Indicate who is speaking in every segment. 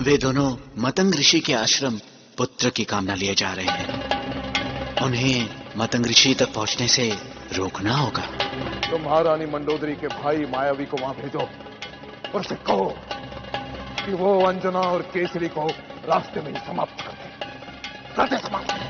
Speaker 1: वे दोनों मतंग ऋषि के आश्रम पुत्र की कामना लिए जा रहे हैं। उन्हें मतंग ऋषि तक पहुंचने से रोकना होगा।
Speaker 2: तुम महारानी मंडोदरी के भाई मायावी को वहां भेजो और उसे कहो कि वो अंजना और केसरी को रास्ते में ही समाप्त कर दे समाप्त।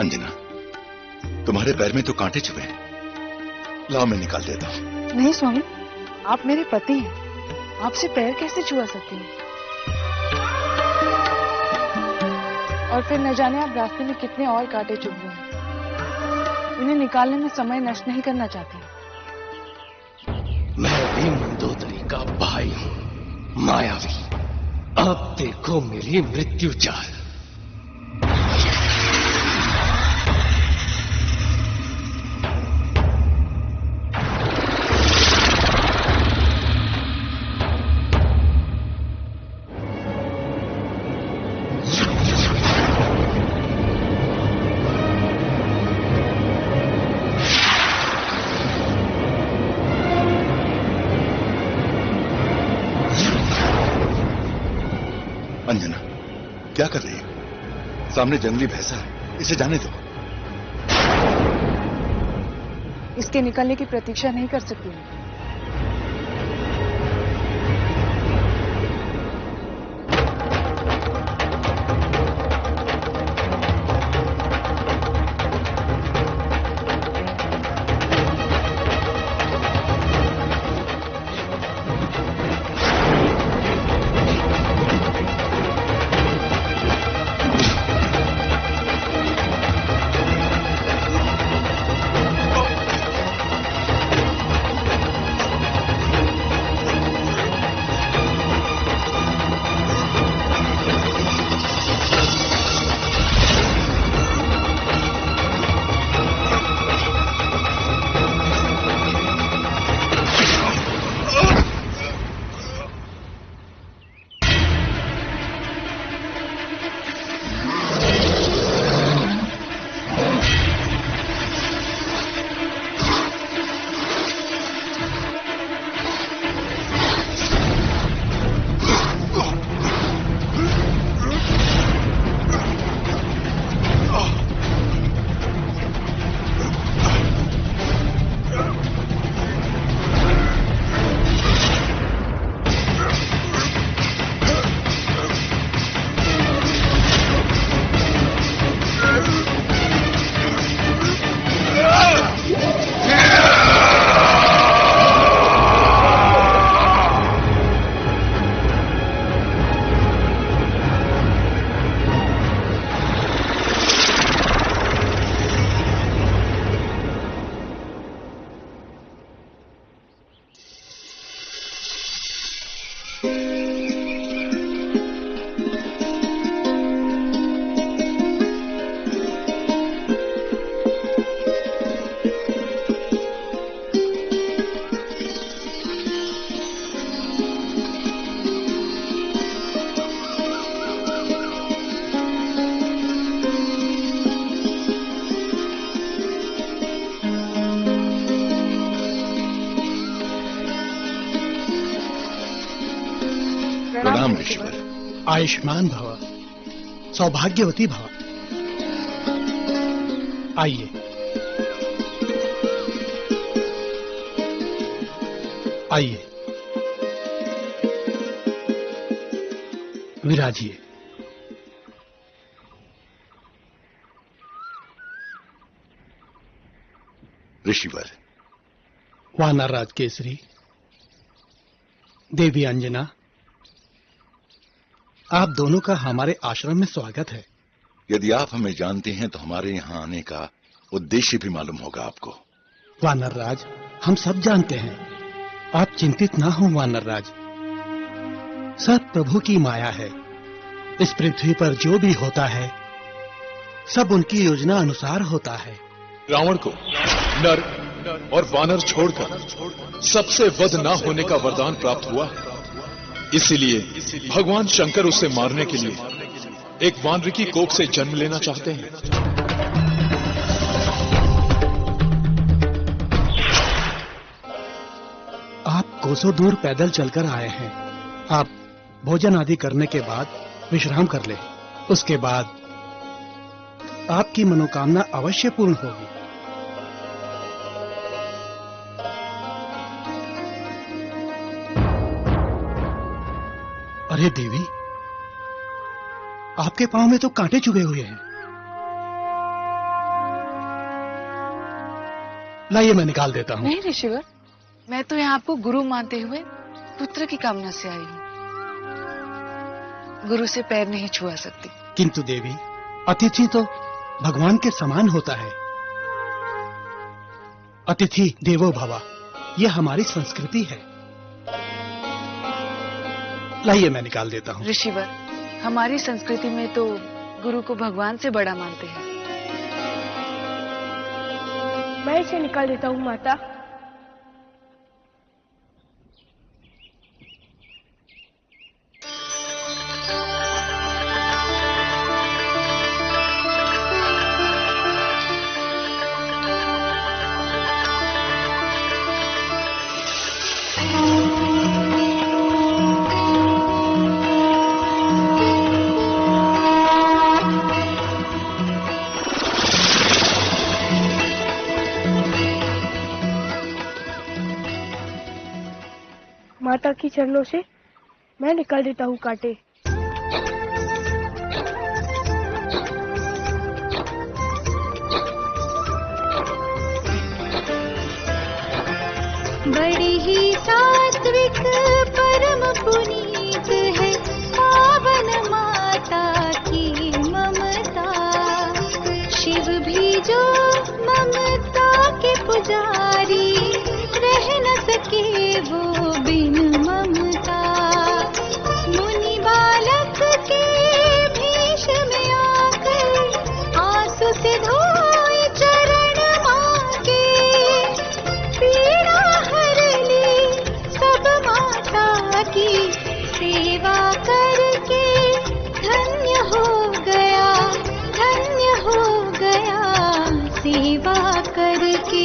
Speaker 3: अंजना, तुम्हारे पैर में तो कांटे चुभे हैं। लाओ मैं निकाल देता हूं।
Speaker 4: नहीं स्वामी, आप मेरे पति हैं, आपसे पैर कैसे छुआ सकती हूँ? और फिर न जाने आप रास्ते में कितने और कांटे चुभ गए हैं। इन्हें निकालने में समय नष्ट नहीं करना चाहती।
Speaker 5: मैं भी मंदोदरी का भाई हूँ, मायावी। अब देखो मेरी मृत्यु चाल।
Speaker 3: अंजना, क्या कर रही है? सामने जंगली भैंसा है, इसे जाने दो।
Speaker 4: इसके निकलने की प्रतीक्षा नहीं कर सकती हूँ।
Speaker 3: प्रणाम ऋषिवर।
Speaker 6: आयुष्मान भव, सौभाग्यवती भव। आइए आइए, विराजिए।
Speaker 3: ऋषिवर।
Speaker 6: वानरराज केसरी, देवी अंजना, आप दोनों का हमारे आश्रम में स्वागत है।
Speaker 3: यदि आप हमें जानते हैं तो हमारे यहाँ आने का उद्देश्य भी मालूम होगा आपको।
Speaker 6: वानर राज, हम सब जानते हैं। आप चिंतित ना हो वानर राज, सब प्रभु की माया है। इस पृथ्वी पर जो भी होता है सब उनकी योजना अनुसार होता है।
Speaker 2: रावण को नर और वानर छोड़कर सबसे वध ना होने का वरदान प्राप्त हुआ है। इसीलिए भगवान शंकर उसे मारने के लिए एक वानर की कोख से जन्म लेना चाहते हैं।
Speaker 6: आप कोसों दूर पैदल चलकर आए हैं। आप भोजन आदि करने के बाद विश्राम कर ले। उसके बाद आपकी मनोकामना अवश्य पूर्ण होगी। अरे देवी, आपके पांव में तो कांटे चुभे हुए हैं। लाइए मैं निकाल देता हूँ।
Speaker 4: नहीं ऋषिवर, मैं तो यहाँ आपको गुरु मानते हुए पुत्र की कामना से आई हूँ। गुरु से पैर नहीं छुआ सकती।
Speaker 6: किंतु देवी, अतिथि तो भगवान के समान होता है। अतिथि देवो भव, यह हमारी संस्कृति है। लाइए मैं निकाल देता हूँ।
Speaker 4: ऋषिवर, हमारी संस्कृति में तो गुरु को भगवान से बड़ा मानते हैं।
Speaker 7: मैं इसे निकाल देता हूँ माता। माता की चरणों से मैं निकाल देता हूँ कांटे।
Speaker 8: बड़ी ही सात्विक परम पुनीत है पावन माता की ममता। शिव भी जो ममता के पुजारी, रह न सके वो बिन ममता। मुनि बालक के भीष में आकर आंसू से धोए चरण मांगे। पीड़ा हर ली सब माता की सेवा करके धन्य हो गया, धन्य हो गया सेवा करके।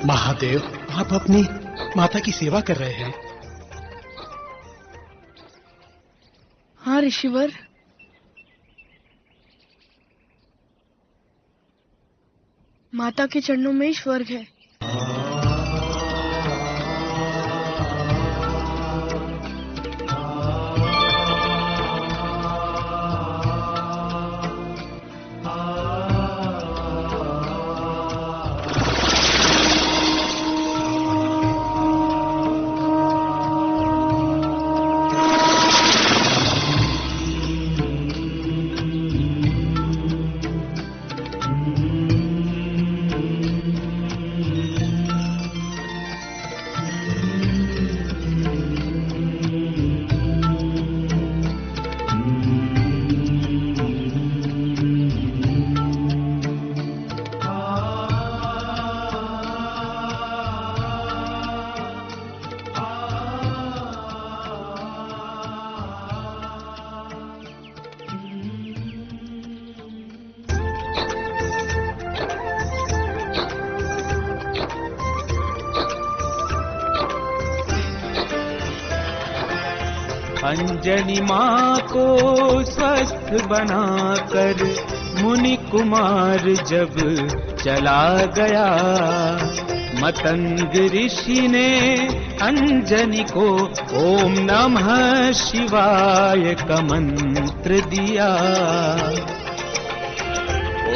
Speaker 6: महादेव, आप अपनी माता की सेवा कर रहे हैं।
Speaker 7: हाँ ऋषिवर, माता के चरणों में ही स्वर्ग है।
Speaker 9: अंजनी माँ को स्वस्थ बनाकर मुनि कुमार जब चला गया, मतंग ऋषि ने अंजनी को ओम नमः शिवाय का मंत्र दिया।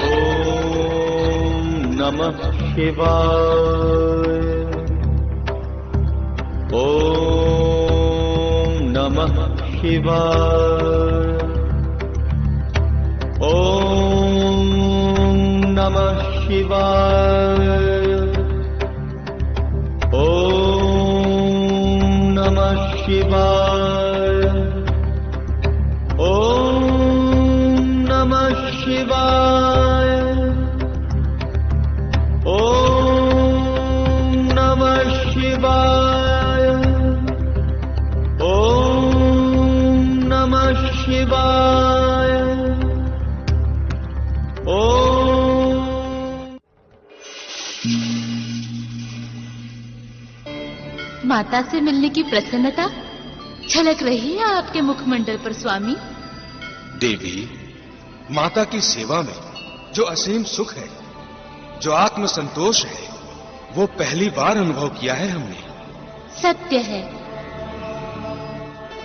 Speaker 5: ओम नमः शिवाय, ओम नमः शिवाय। ओम नमः शिवाय। ओम नमः शिवाय। ओम नमः शिवाय। ओम नमः शिवाय। ओम नमः शिवाय। ओम।
Speaker 10: माता से मिलने की प्रसन्नता झलक रही है आपके मुखमंडल पर स्वामी।
Speaker 11: देवी, माता की सेवा में जो असीम सुख है, जो आत्म संतोष है, वो पहली बार अनुभव किया है हमने।
Speaker 10: सत्य है,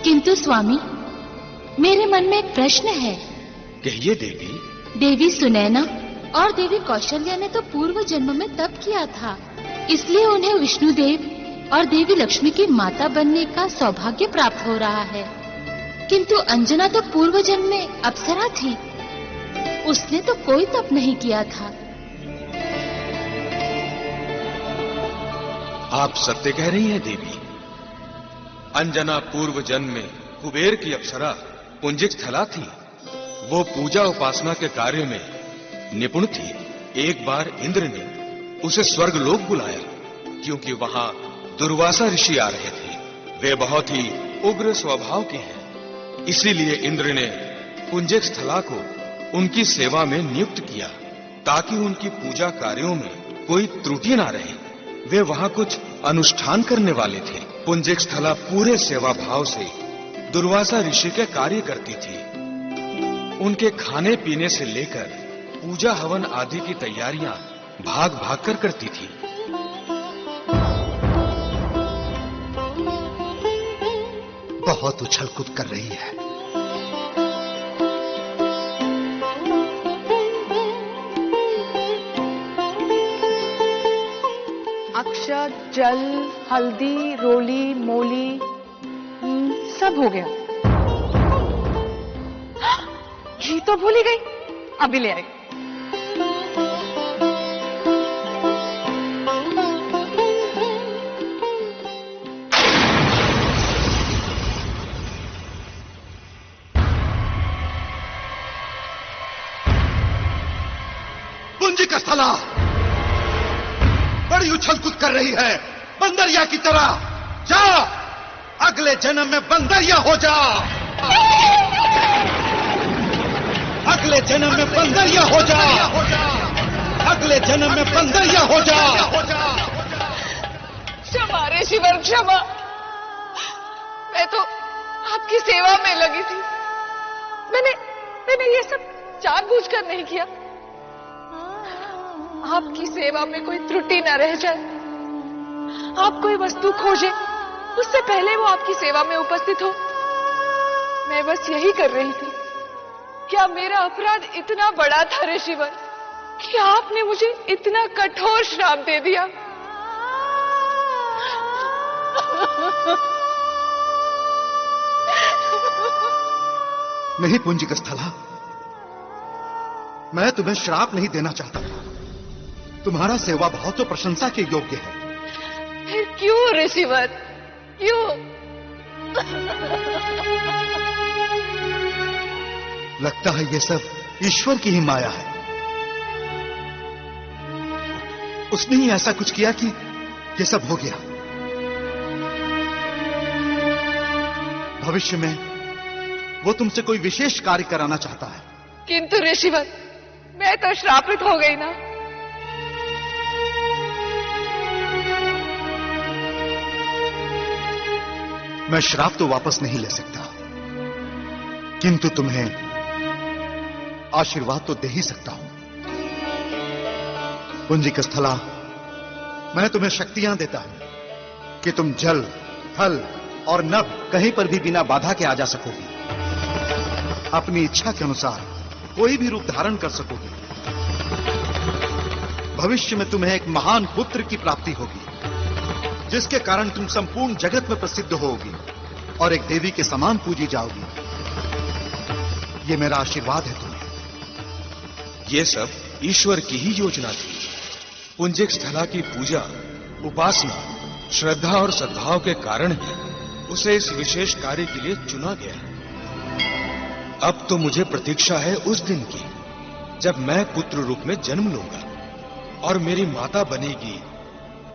Speaker 10: किंतु स्वामी मेरे मन में एक प्रश्न है।
Speaker 11: कहिए देवी।
Speaker 10: देवी सुनैना और देवी कौशल्या ने तो पूर्व जन्म में तप किया था, इसलिए उन्हें विष्णुदेव और देवी लक्ष्मी की माता बनने का सौभाग्य प्राप्त हो रहा है। किंतु अंजना तो पूर्व जन्म में अप्सरा थी, उसने तो कोई तप नहीं किया था।
Speaker 11: आप सत्य कह रही हैं देवी। अंजना पूर्व जन्म में कुबेर की अप्सरा पुंजिक स्थला थी। वो पूजा उपासना के कार्य में निपुण थी। एक बार इंद्र ने उसे स्वर्गलोक बुलाया, क्योंकि वहां दुर्वासा ऋषि आ रहे थे। वे बहुत ही उग्र स्वभाव के हैं, इसीलिए इंद्र ने पुंजिक स्थला को उनकी सेवा में नियुक्त किया, ताकि उनकी पूजा कार्यों में कोई त्रुटि ना रहे। वे वहां कुछ अनुष्ठान करने वाले थे। पुंजिक स्थला पूरे सेवा भाव से दुर्वासा ऋषि के कार्य करती थी। उनके खाने पीने से लेकर पूजा हवन आदि की तैयारियां भाग भाग कर करती थी।
Speaker 3: बहुत उछल कूद कर रही है।
Speaker 4: अक्षत, जल, हल्दी, रोली, मोली, सब हो गया। घी तो भूल ही गई, अभी ले आई।
Speaker 3: पुंजिक स्थला बड़ी उछल कूद कर रही है, बंदरिया की तरह। जा, अगले जन्म में बंदरिया हो जा। अगले जन्म में बंदरिया हो जा। अगले जन्म में बंदरिया हो जा।
Speaker 4: क्षमा ऋषिवर, क्षमा। मैं तो आपकी सेवा में लगी थी। मैंने ये सब जानबूझकर नहीं किया। आपकी सेवा में कोई त्रुटि न रह जाए। आप कोई वस्तु खोजे, उससे पहले वो आपकी सेवा में उपस्थित हो। मैं बस यही कर रही थी। क्या मेरा अपराध इतना बड़ा था ऋषिवर कि आपने मुझे इतना कठोर श्राप दे दिया?
Speaker 3: नहीं पुंजिक स्थला, मैं तुम्हें श्राप नहीं देना चाहता। तुम्हारा सेवा भाव तो प्रशंसा के योग्य है।
Speaker 4: फिर क्यों ऋषिवर, क्यों?
Speaker 3: लगता है ये सब ईश्वर की ही माया है। उसने ही ऐसा कुछ किया कि ये सब हो गया। भविष्य में वो तुमसे कोई विशेष कार्य कराना चाहता है।
Speaker 4: किंतु ऋषिवर, मैं तो श्रापित हो गई ना।
Speaker 3: मैं श्राप तो वापस नहीं ले सकता, किंतु तुम्हें आशीर्वाद तो दे ही सकता हूं। पुंजिक स्थला, मैं तुम्हें शक्तियां देता हूं कि तुम जल, थल और नभ कहीं पर भी बिना बाधा के आ जा सकोगी। अपनी इच्छा के अनुसार कोई भी रूप धारण कर सकोगी। भविष्य में तुम्हें एक महान पुत्र की प्राप्ति होगी, जिसके कारण तुम संपूर्ण जगत में प्रसिद्ध होगी और एक देवी के समान पूजी जाओगी। ये मेरा आशीर्वाद है तुम्हें।
Speaker 11: ये सब ईश्वर की ही योजना थी। पुंजिक स्थला की पूजा, उपासना, श्रद्धा और सद्भाव के कारण ही उसे इस विशेष कार्य के लिए चुना गया। अब तो मुझे प्रतीक्षा है उस दिन की जब मैं पुत्र रूप में जन्म लूंगा और मेरी माता बनेगी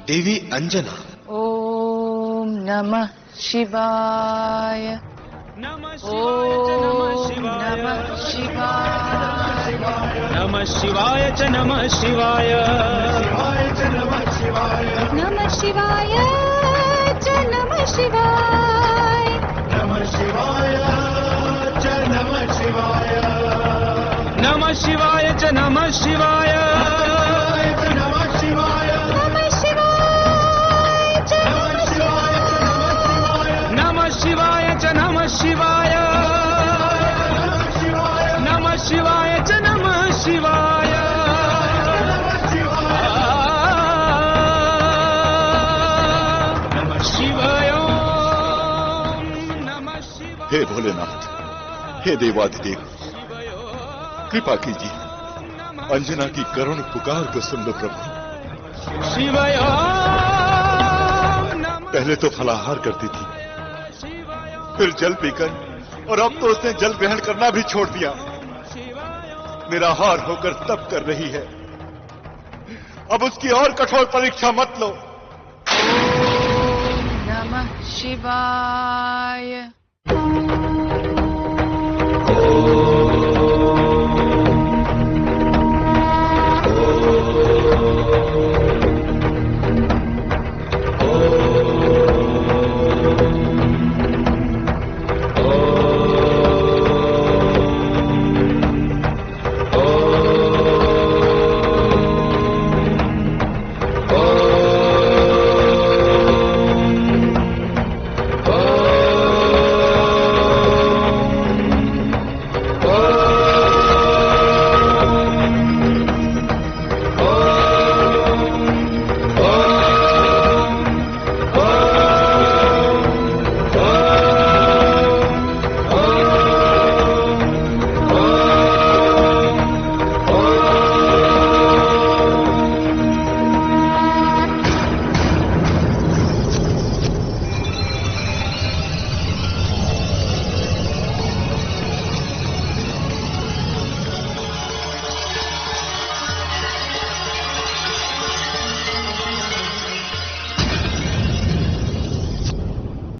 Speaker 11: देवी अंजना।
Speaker 4: ओम नमः शिवाय।
Speaker 9: नमः
Speaker 4: ओम नमः शिवाय।
Speaker 9: नमः शिवाय च नमः शिवाय।
Speaker 8: नमः शिवाय च नमः शिवाय।
Speaker 9: नमः शिवाय च नमः शिवाय। नमः शिवाय च नमः शिवाय। नमः शिवाय च नमः शिवाय। नमः शिवाय च नमः शिवाय। नमः शिवाय च नमः शिवाय। नमः शिवाय। नमः शिवाय।
Speaker 2: हे भोलेनाथ, हे देवाधिदेव, कृपा कीजिए, अंजना की करुण पुकार को सुन लो प्रभु।
Speaker 9: शिवाय।
Speaker 2: पहले तो फलाहार करती थी, फिर जल पीकर, और अब तो उसने जल ग्रहण करना भी छोड़ दिया। निराहार होकर तप कर रही है। अब उसकी और कठोर परीक्षा मत लो।
Speaker 4: नमः शिवाय।
Speaker 9: ओम